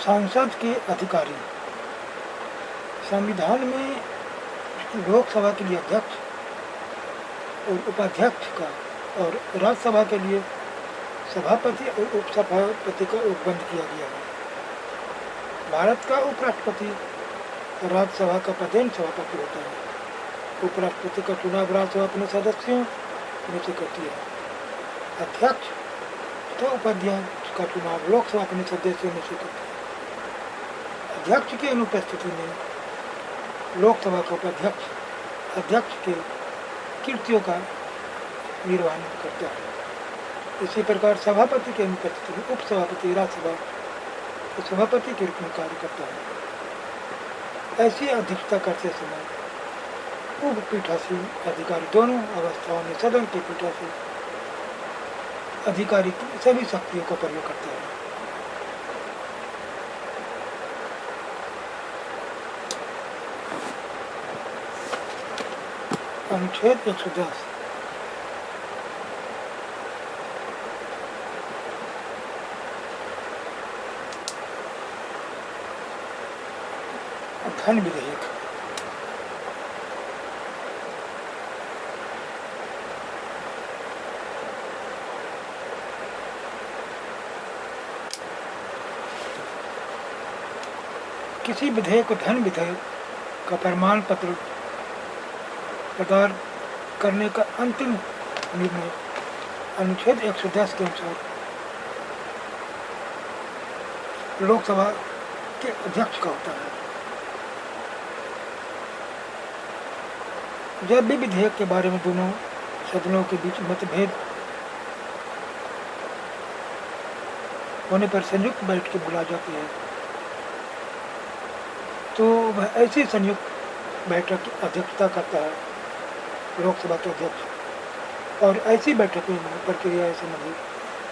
सांसद के अधिकारी। संविधान में लोकसभा के लिए अध्यक्ष और उपाध्यक्ष का और राज्यसभा के लिए सभापति और उपसभापति का उपबंध किया गया है। भारत का उपराष्ट्रपति राज्यसभा का पदेन सभापति होता है। उपराष्ट्रपति का चुनाव राज्यसभा अपने सदस्यों में से करती है। अध्यक्ष तथा उपाध्यक्ष का चुनाव लोकसभा अपने सदस्यों में से करती है। अध्यक्ष की अनुपस्थिति में लोकसभा का उपाध्यक्ष अध्यक्ष के कृत्यों का निर्वहन करता है। इसी प्रकार सभापति की अनुपस्थिति में उपसभापति राज्यसभा के सभापति के रूप में कार्य करता है। ऐसी अध्यक्षता करते समय उप पीठासीन अधिकारी दोनों अवस्थाओं में सदन के पीठासीन अधिकारी की सभी शक्तियों का प्रयोग करता है। अनुच्छेद 110 धन विधेयक। किसी विधेयक को धन विधेयक का प्रमाण पत्र प्रदान करने का अंतिम निर्णय अनुच्छेद 110 के अनुसार लोकसभा के अध्यक्ष का होता है। जब भी विधेयक के बारे में दोनों सदनों के बीच मतभेद होने पर संयुक्त बैठकें बुलाई जाती है, तो वह ऐसी संयुक्त बैठक की अध्यक्षता करता है लोकसभा के अध्यक्ष। और ऐसी बैठकों में प्रक्रिया से संबंधित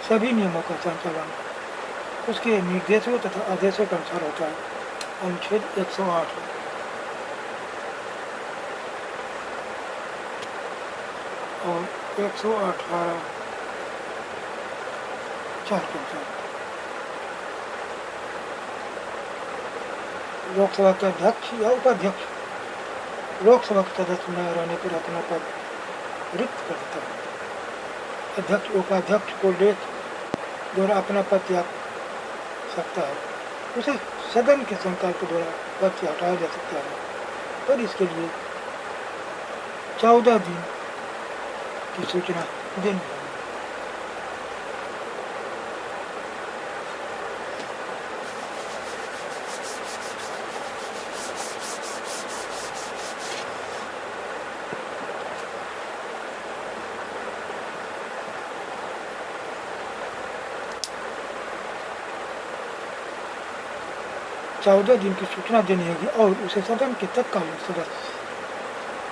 सभी नियमों का संचालन उसके निर्देशों तथा आदेशों के अनुसार होता है। अनुच्छेद 108 और 118 4 के अनुसार लोकसभा के अध्यक्ष या उपाध्यक्ष लोकसभा के सदस्य न रहने पर अपना पद रिक्त कर देता है। अध्यक्ष उपाध्यक्ष को लेख द्वारा अपना पद त्याग सकता है। उसे सदन के संकाल के द्वारा पद से हटाया जा सकता है, पर इसके लिए 14 दिन की सूचना देनी होगी। चौदह दिन की सूचना देनी होगी और उसे सदन के तत्कालीन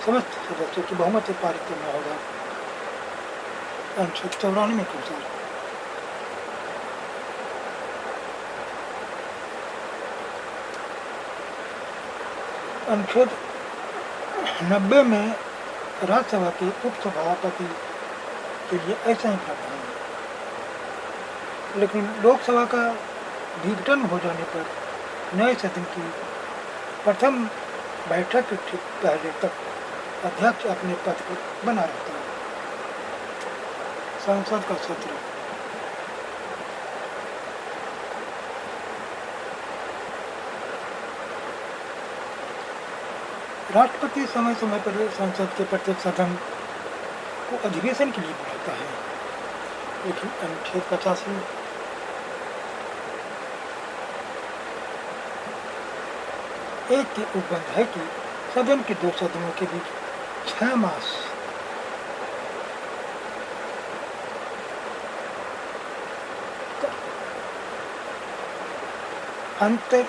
समस्त सदस्यों की बहुमत से पारित करना होगा। अनुच्छेद 94 के अनुसार अनुच्छेद 90 में राज्यसभा के उपसभापति के लिए ऐसा ही प्रावधान है, लेकिन लोकसभा का विघटन हो जाने पर नए सदन की प्रथम बैठक के ठीक पहले तक अध्यक्ष अपने पद पर बना रहता है। संसद का सत्र। राष्ट्रपति समय समय पर संसद के प्रत्येक सदन को अधिवेशन के लिए बुलाता है, लेकिन अनुच्छेद 50 में एक के उपबंध है कि सदन के दो सदनों के बीच 6 मास का अंतर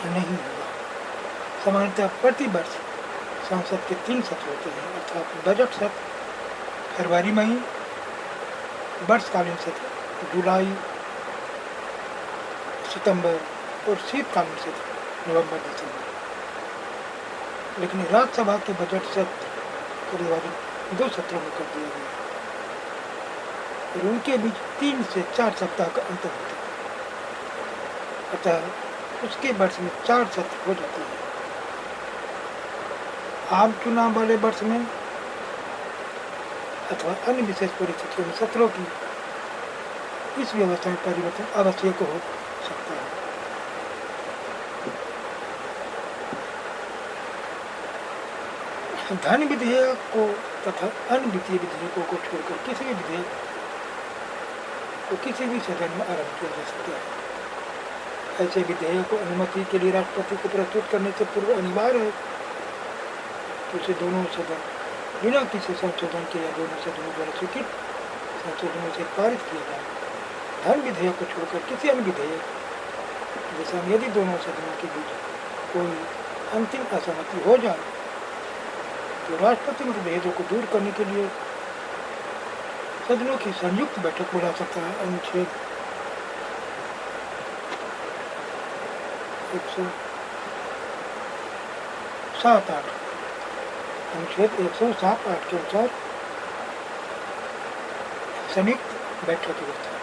नहीं होगा। सामान्यतः प्रति वर्ष संसद के 3 सत्र होते हैं, अर्थात बजट सत्र फरवरी मई, वर्षकालीन सत्र जुलाई सितंबर और शीतकालीन सत्र नवंबर दिसंबर। लेकिन राज्यसभा के बजट सत्र को विभाजित 2 सत्रों में कर दिया गया और उनके बीच 3 से 4 सप्ताह का अंतर होता है। अतः उसके वर्ष में 4 सत्र हो जाते हैं। आम चुनाव वाले वर्ष में अथवा अन्य विशेष परिस्थितियों में सत्रों की इस व्यवस्था में परिवर्तन आवश्यक हो सकता है। धन विधेयक को तथा अन्य वित्तीय विधेयकों को छोड़कर किसी भी विधेयक को किसी भी सदन में आरंभ किया जा सकता है। ऐसे विधेयक को अनुमति के लिए राष्ट्रपति को प्रस्तुत करने से पूर्व अनिवार्य है कि उसे दोनों सदन बिना किसी संशोधन के या दोनों सदनों द्वारा स्वीकृत संशोधनों से पारित किया जाए। धन विधेयक को छोड़कर किसी अन्य विधेयक जैसा यदि दोनों सदनों के बीच कोई अंतिम असहमति हो जाए तो राष्ट्रपति मतभेदों को दूर करने के लिए सदनों की संयुक्त बैठक बुला सकता है। अनुच्छेद 107(8) अनुच्छेद 107(8) के अनुसार संयुक्त बैठक की व्यवस्था